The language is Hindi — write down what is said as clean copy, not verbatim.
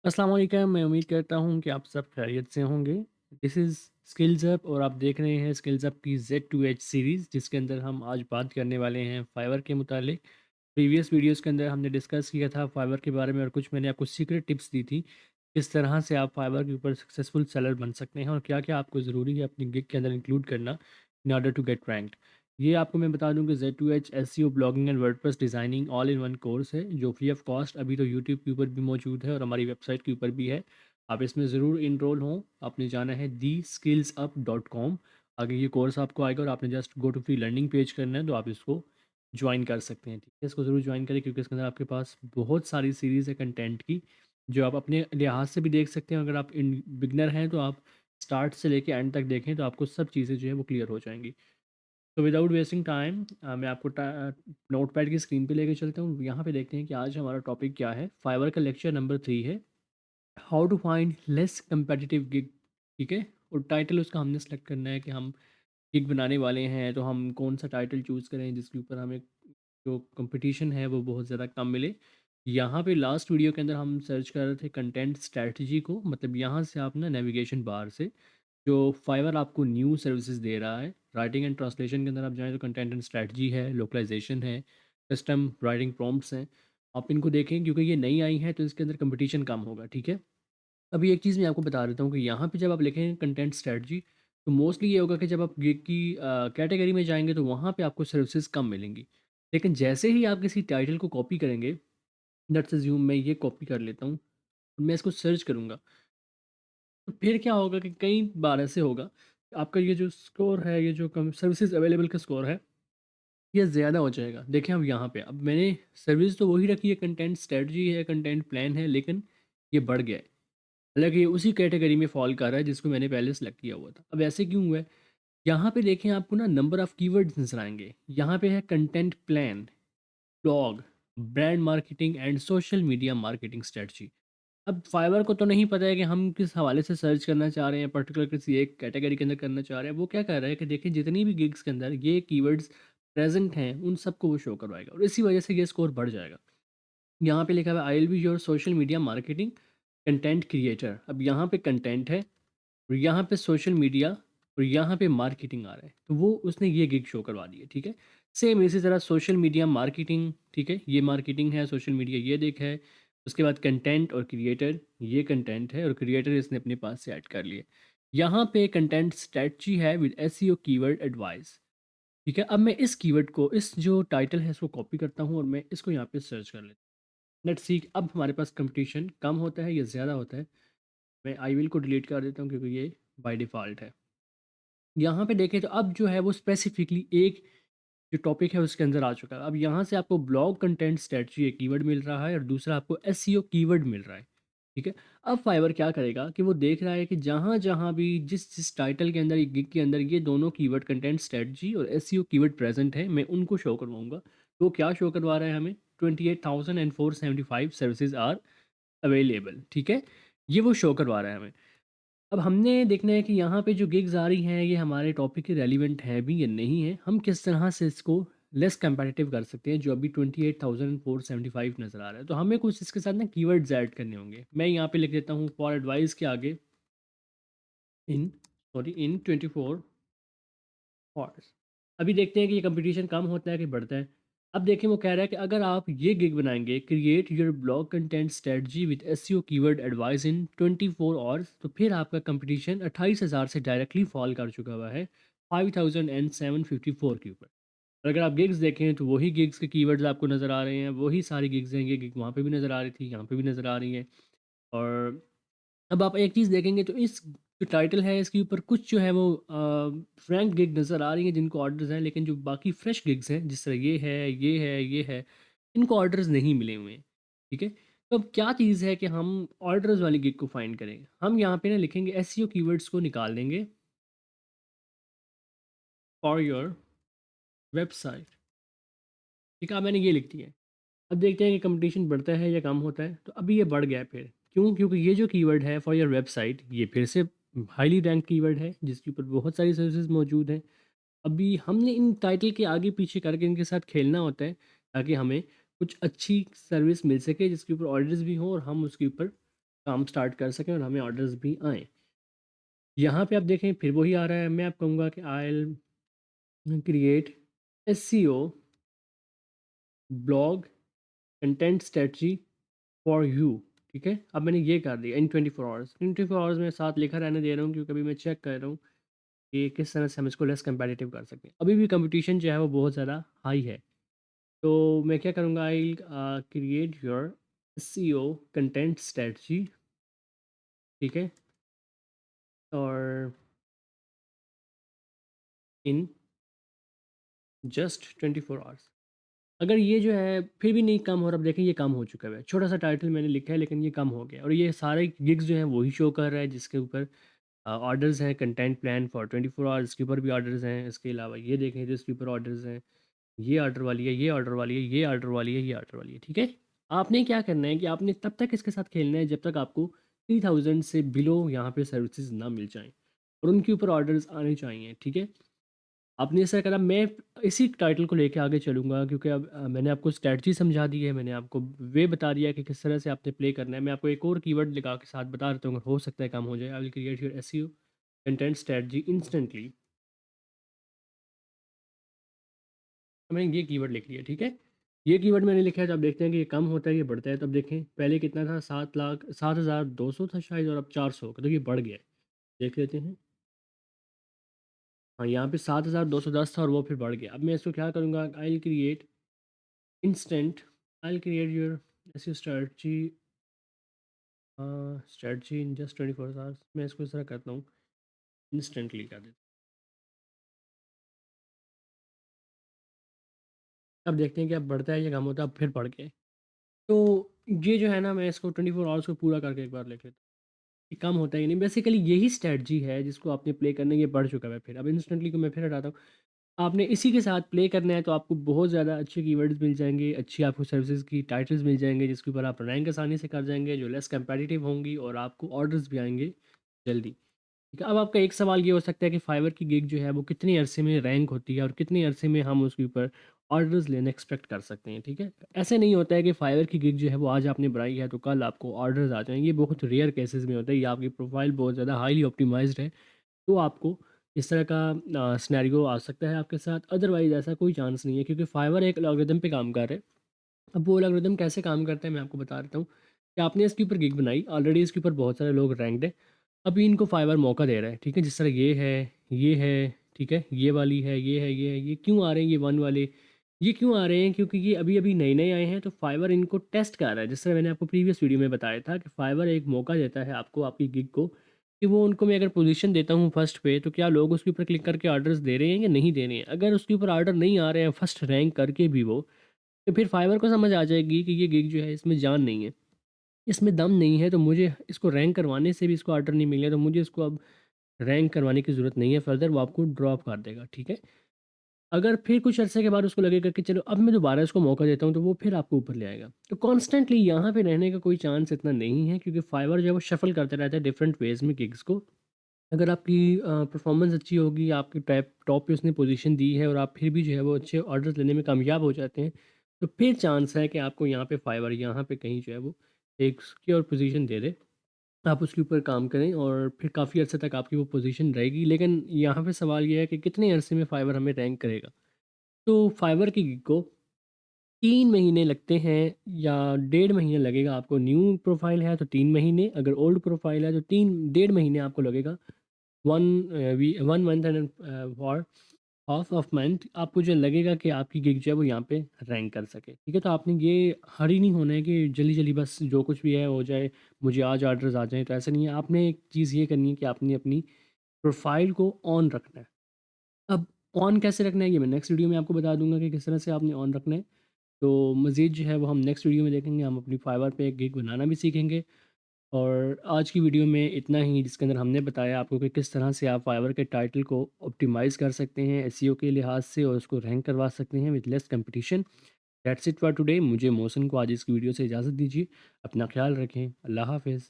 अस्सलाम वालेकुम। मैं उम्मीद करता हूँ कि आप सब खैरियत से होंगे। दिस इज़ स्किल्स अप और आप देख रहे हैं स्किल्स अप की Z2H सीरीज़, जिसके अंदर हम आज बात करने वाले हैं फाइवर के मुतालिक। प्रीवियस वीडियोस के अंदर हमने डिस्कस किया था फाइवर के बारे में और कुछ मैंने आपको सीक्रेट टिप्स दी थी किस तरह से आप फाइवर के ऊपर सक्सेसफुल सेलर बन सकते हैं और क्या क्या आपको ज़रूरी है अपनी गिग के अंदर इंक्लूड करना in order to get ranked. ये आपको मैं बता दूं कि Z2H SEO blogging and WordPress designing all in one course है जो फ्री ऑफ कॉस्ट अभी तो यूट्यूब के ऊपर भी मौजूद है और हमारी वेबसाइट के ऊपर भी है। आप इसमें ज़रूर इनरोल हों। आपने जाना है theSkillsUp.com। आगे ये कोर्स आपको आएगा और आपने just go to free learning page करना है तो आप इसको ज्वाइन कर सकते हैं। ठीक है, इसको ज़रूर ज्वाइन करें क्योंकि इसके अंदर आपके पास बहुत सारी सीरीज़ है कंटेंट की जो आप अपने लिहाज से भी देख सकते हैं। अगर आप इन बिगनर हैं तो आप स्टार्ट से लेके एंड तक देखें तो आपको सब चीज़ें जो है वो क्लियर हो जाएंगी। तो विदाउट वेस्टिंग टाइम मैं आपको नोट पैड की स्क्रीन पे लेके चलता हूँ। यहाँ पे देखते हैं कि आज हमारा टॉपिक क्या है। फाइवर का लेक्चर नंबर 3 है, how to find less competitive gig. ठीक है, और टाइटल उसका हमने सेलेक्ट करना है कि हम गिग बनाने वाले हैं तो हम कौन सा टाइटल चूज़ करें जिसके ऊपर हमें जो कंपटीशन है वो बहुत ज़्यादा कम मिले। यहाँ पे लास्ट वीडियो के अंदर हम सर्च कर रहे थे कंटेंट स्ट्रैटेजी को, मतलब यहाँ से आप ना नेविगेशन बार से जो फाइवर आपको न्यू सर्विसेज दे रहा है, राइटिंग एंड ट्रांसलेशन के अंदर आप जाएँ तो कंटेंट एंड स्ट्रैटेजी है, लोकलाइजेशन है, कस्टम राइटिंग प्रॉम्प्ट्स हैं। आप इनको देखें क्योंकि ये नई आई हैं तो इसके अंदर कंपटीशन कम होगा। ठीक है, अभी एक चीज़ मैं आपको बता देता हूँ कि यहाँ पे जब आप लिखेंगे कंटेंट स्ट्रैटेजी तो मोस्टली ये होगा कि जब आप गिग की कैटेगरी में जाएंगे तो वहाँ पे आपको सर्विसेज कम मिलेंगी। लेकिन जैसे ही आप किसी टाइटल को कॉपी करेंगे, लेट्स अज्यूम मैं ये कॉपी कर लेता हूँ और मैं इसको सर्च करूँगा, तो फिर क्या होगा कि कई बार ऐसे होगा कि आपका ये जो स्कोर है, ये जो कम सर्विसेज अवेलेबल का स्कोर है, ये ज़्यादा हो जाएगा। देखें अब यहाँ पे अब मैंने सर्विस तो वही रखी है, कंटेंट स्ट्रेटजी है, कंटेंट प्लान है, लेकिन ये बढ़ गया है। हालाँकि ये उसी कैटेगरी में फ़ॉल कर रहा है जिसको मैंने पहले सेलेक्ट किया हुआ था। अब ऐसे क्यों हुआ है? यहाँ पे देखें आपको ना नंबर ऑफ़ कीवर्ड्स नज़र आएँगे। यहाँ पे है content plan, blog, brand marketing and social media marketing strategy. अब फाइवर को तो नहीं पता है कि हम किस हवाले से सर्च करना चाह रहे हैं, पर्टिकुलर किसी एक कैटेगरी के अंदर करना चाह रहे हैं। वो क्या कर रहा है कि देखिए जितनी भी गिग्स के अंदर ये कीवर्ड्स प्रेज़ेंट हैं, उन सबको वो शो करवाएगा और इसी वजह से ये स्कोर बढ़ जाएगा। यहाँ पे लिखा हुआ है I will be your social media marketing content creator. अब यहाँ पे कंटेंट है और यहाँ पे सोशल मीडिया और यहाँ पे मार्केटिंग आ रहा है, तो वो उसने ये गिग शो करवा दी है। ठीक है, सेम इसी तरह सोशल मीडिया मार्केटिंग, ठीक है, ये मार्केटिंग है, सोशल मीडिया ये दिख है। उसके बाद कंटेंट और क्रिएटर, ये कंटेंट है और क्रिएटर इसने अपने पास से ऐड कर लिए। यहाँ पे कंटेंट स्ट्रेटजी है विद एसईओ कीवर्ड एडवाइस। ठीक है, अब मैं इस कीवर्ड को, इस जो टाइटल है इसको कॉपी करता हूँ और मैं इसको यहाँ पे सर्च कर लेता हूँ। लेट्स सी अब हमारे पास कंपटीशन कम होता है या ज़्यादा होता है। मैं आई विल को डिलीट कर देता हूँ क्योंकि ये बाय डिफ़ॉल्ट है। यहाँ पे देखें तो अब जो है वो स्पेसिफिकली एक जो टॉपिक है उसके अंदर आ चुका है। अब यहाँ से आपको ब्लॉग कंटेंट स्ट्रेटजी एक कीवर्ड मिल रहा है और दूसरा आपको एसईओ कीवर्ड मिल रहा है। ठीक है, अब फाइवर क्या करेगा कि वो देख रहा है कि जहाँ जहाँ भी जिस जिस टाइटल के अंदर, ये गिग के अंदर ये दोनों कीवर्ड कंटेंट स्ट्रेटजी और एसईओ कीवर्ड प्रेजेंट है, मैं उनको शो करवाऊंगा। तो क्या शो करवा रहा है हमें? 28,475 सर्विसेज आर अवेलेबल। ठीक है, ये वो शो करवा रहा है हमें। अब हमने देखना है कि यहाँ पे जो गिग्स आ रही हैं ये हमारे टॉपिक के रेलिवेंट है भी या नहीं है। हम किस तरह से इसको लेस कंपैरेटिव कर सकते हैं जो अभी 28,475 नज़र आ रहा है। तो हमें कुछ इसके साथ ना कीवर्ड्स ऐड करने होंगे। मैं यहाँ पे लिख देता हूँ फॉर एडवाइस के आगे इन इन 24 हॉर्स। अभी देखते हैं कि ये कंपटीशन कम होता है कि बढ़ता है। अब देखें वो कह रहा है कि अगर आप ये गिग बनाएंगे, create your blog content strategy with SEO keyword advice in 24 hours, तो फिर आपका कंपटीशन 28,000 से डायरेक्टली फॉल कर चुका हुआ है 5,754 के ऊपर। और अगर आप गिग्स देखें तो वही गिग्स के कीवर्ड्स आपको नज़र आ रहे हैं, वही सारी गिग्स हैं। ये गिग वहाँ पे भी नज़र आ रही थी, यहाँ पे भी नज़र आ रही हैं। और अब आप एक चीज़ देखेंगे तो इस जो टाइटल है इसके ऊपर कुछ जो है वो फ्रैंक गिग नज़र आ रही हैं जिनको ऑर्डर्स हैं, लेकिन जो बाकी फ्रेश गिग्स हैं जिस तरह ये है, ये है, ये है, इनको ऑर्डर्स नहीं मिले हुए हैं। ठीक है, तो अब क्या चीज़ है कि हम ऑर्डर्स वाली गिग को फाइंड करें। हम यहाँ पे ना लिखेंगे एसईओ कीवर्ड्स को निकाल देंगे फॉर योर वेबसाइट। ठीक है, अब मैंने ये लिख दिया है। अब देखते हैं कि कंपटीशन बढ़ता है या कम होता है। तो अभी ये बढ़ गया है फिर। क्यों? क्योंकि ये जो कीवर्ड है फॉर योर वेबसाइट ये फिर से हाईली रैंक कीवर्ड है जिसके ऊपर बहुत सारी सर्विसेज मौजूद हैं। अभी हमने इन टाइटल के आगे पीछे करके इनके साथ खेलना होता है ताकि हमें कुछ अच्छी सर्विस मिल सके जिसके ऊपर ऑर्डर्स भी हों और हम उसके ऊपर काम स्टार्ट कर सकें और हमें ऑर्डर्स भी आएँ। यहाँ पे आप देखें फिर वही आ रहा है, मैं आपको कहूँगा कि I will create SEO blog content strategy for you. ठीक है? अब मैंने ये कर दिया इन 24 आवर्स। 24 आवर्स में साथ लिखा रहने दे रहा हूँ क्योंकि अभी मैं चेक कर रहा हूँ कि किस तरह से हम इसको लेस कंपैटिटिव कर सकते हैं। अभी भी कंपटीशन जो है वो बहुत ज़्यादा हाई है। तो मैं क्या करूँगा, I create your SEO content strategy. ठीक है? और इन जस्ट 24 आवर्स। अगर ये जो है फिर भी नहीं कम हो रहा, अब देखें ये कम हो चुका है। छोटा-सा टाइटल मैंने लिखा है लेकिन ये कम हो गया और ये सारे गिग्स जो हैं वही शो कर रहा है जिसके ऊपर ऑर्डर्स हैं, कंटेंट प्लान फॉर 24 आवर्स, इसके ऊपर भी ऑर्डर्स हैं। इसके अलावा ये देखें तो इसके ऊपर ऑर्डर्स हैं। ये ऑर्डर वाली है, ये ऑर्डर वाली है, ये ऑर्डर वाली है, ये ऑर्डर वाली है। ठीक है? आपने क्या करना है कि आपने तब तक इसके साथ खेलना है जब तक आपको 3000 से बिलो यहाँ पे सर्विसेज़ ना मिल जाएँ और उनके ऊपर ऑर्डर्स आने चाहिए। ठीक है? आपने ऐसा करा, मैं इसी टाइटल को लेके आगे चलूँगा क्योंकि अब मैंने आपको स्ट्रैटेजी समझा दी है, मैंने आपको वे बता दिया है कि किस तरह से आपने प्ले करना है। मैं आपको एक और कीवर्ड लगा के साथ बता देता हूँ, अगर हो सकता है काम हो जाए। I will create your SEO content strategy instantly. तो मैंने ये कीवर्ड लिख लिया। ठीक है? ये कीवर्ड मैंने लिखा है तो आप देखते हैं कि ये कम होता है, ये बढ़ता है। तो अब देखें पहले कितना था, 7,0200 था शायद और अब 400 हो गया, तो ये बढ़ गया है। देख लेते हैं। हाँ, यहाँ पे 7,210 था और वो फिर बढ़ गया। अब मैं इसको क्या करूँगा, I will create instant, I will create your SEO strategy strategy in just 24 hours. मैं इसको इस तरह करता हूँ, इंस्टेंटली कर देता हूँ। अब देखते हैं कि अब बढ़ता है या कम होता है, अब फिर बढ़ गया है। तो ये जो है ना, मैं इसको 24 आवर्स को पूरा करके एक बार लिख लेता हूँ। ये कम होता ही नहीं, बेसिकली यही स्ट्रैटेजी है जिसको आपने प्ले करना है, ये बढ़ चुका है फिर। अब इंस्टेंटली को मैं फिर हटाता हूँ। आपने इसी के साथ प्ले करना है तो आपको बहुत ज़्यादा अच्छे कीवर्ड्स मिल जाएँगे, अच्छी आपको सर्विसेज़ की टाइटल्स मिल जाएँगे जिसके ऊपर आप रैंक आसानी से कर जाएँगे, जो लेस कम्पेटिटिव होंगी और आपको ऑर्डर्स भी आएँगे जल्दी। ठीक है, अब आपका एक सवाल ये हो सकता है कि फाइवर की गिग जो है वो कितने अरसे में रैंक होती है और कितने अरसे में हम उसके ऊपर ऑर्डर्स लेना एक्सपेक्ट कर सकते हैं। ठीक है, ऐसे नहीं होता है कि फाइवर की गिग जो है वो आज आपने बनाई है तो कल आपको ऑर्डर्स आ जाएं। ये बहुत रेयर केसेस में होता है, या आपकी प्रोफाइल बहुत ज़्यादा हाईली ऑप्टिमाइज्ड है तो आपको इस तरह का सिनेरियो आ सकता है आपके साथ। अदरवाइज ऐसा कोई चांस नहीं है क्योंकि फाइवर एक एल्गोरिदम पे काम कर रहा है। अब वो एल्गोरिदम कैसे काम करता है मैं आपको बता देता हूँ कि आपने इसके ऊपर गिग बनाई, ऑलरेडी इसके ऊपर बहुत सारे लोग रैंक्ड है। अभी इनको फाइवर मौका दे रहा है। ठीक है, जिस तरह ये है, ठीक है, ये वाली है, ये है, ये क्यों आ रहे हैं, ये वन वाले ये क्यों आ रहे हैं क्योंकि ये अभी अभी नए नए आए हैं तो फाइवर इनको टेस्ट कर रहा है। जिस तरह मैंने आपको प्रीवियस वीडियो में बताया था कि फाइवर एक मौका देता है आपको, आपकी गिग को, कि वो उनको मैं अगर पोजीशन देता हूँ फर्स्ट पे तो क्या लोग उसके ऊपर क्लिक करके ऑर्डर्स दे रहे हैं या नहीं दे रहे हैं। अगर उसके ऊपर ऑर्डर नहीं आ रहे हैं फर्स्ट रैंक करके भी वो, तो फिर फाइवर को समझ आ जाएगी कि ये गिग जो है इसमें जान नहीं है, इसमें दम नहीं है, तो मुझे इसको रैंक करवाने से भी इसको ऑर्डर नहीं मिले तो मुझे इसको अब रैंक करवाने की ज़रूरत नहीं है, फर्दर वो आपको ड्रॉप कर देगा। ठीक है? अगर फिर कुछ अरसे के बाद उसको लगेगा कि चलो अब मैं दोबारा इसको मौका देता हूँ तो वो फिर आपको ऊपर ले आएगा। तो कॉन्स्टेंटली यहाँ पे रहने का कोई चांस इतना नहीं है क्योंकि फाइवर जो है वो शफल करते रहता है डिफरेंट वेज़ में गिग्स को। अगर आपकी परफॉर्मेंस अच्छी होगी, आपकी टैप टॉप पे उसने पोजीशन दी है और आप फिर भी जो है वो अच्छे ऑर्डर्स लेने में कामयाब हो जाते हैं, तो फिर चांस है कि आपको यहाँ पे फाइवर यहाँ पे कहीं जो है वो एक सिक्योर पोजीशन दे दे। आप उसके ऊपर काम करें और फिर काफ़ी अर्से तक आपकी वो पोजीशन रहेगी। लेकिन यहाँ पे सवाल ये है कि कितने अरसे में फाइवर हमें रैंक करेगा। तो फाइवर की गिग को 3 महीने लगते हैं या 1.5 महीने लगेगा आपको। न्यू प्रोफाइल है तो 3 महीने, अगर ओल्ड प्रोफाइल है तो 3 डेढ़ महीने आपको लगेगा। 1 month and for half of month आपको जो लगेगा कि आपकी गिग जो है वो यहाँ पे रैंक कर सके। ठीक है, तो आपने ये हरी नहीं होना है कि जल्दी जल्दी बस जो कुछ भी है हो जाए, मुझे आज ऑर्डर्स आ जाएँ, तो ऐसा नहीं है। आपने एक चीज़ ये करनी है कि आपने अपनी प्रोफाइल को ऑन रखना है। अब ऑन कैसे रखना है ये मैं नेक्स्ट वीडियो में आपको बता दूंगा कि किस तरह से आपने ऑन रखना है। तो मज़ीद जो है वो हम नेक्स्ट वीडियो में देखेंगे, हम अपनी फाइवर पे एक गिग बनाना भी सीखेंगे। और आज की वीडियो में इतना ही जिसके अंदर हमने बताया आपको कि किस तरह से आप फाइवर के टाइटल को ऑप्टिमाइज़ कर सकते हैं एसईओ के लिहाज से और उसको रैंक करवा सकते हैं with less competition. That's it for today. मुझे मोहसिन को आज इसकी वीडियो से इजाज़त दीजिए। अपना ख्याल रखें। अल्लाह हाफ़िज़।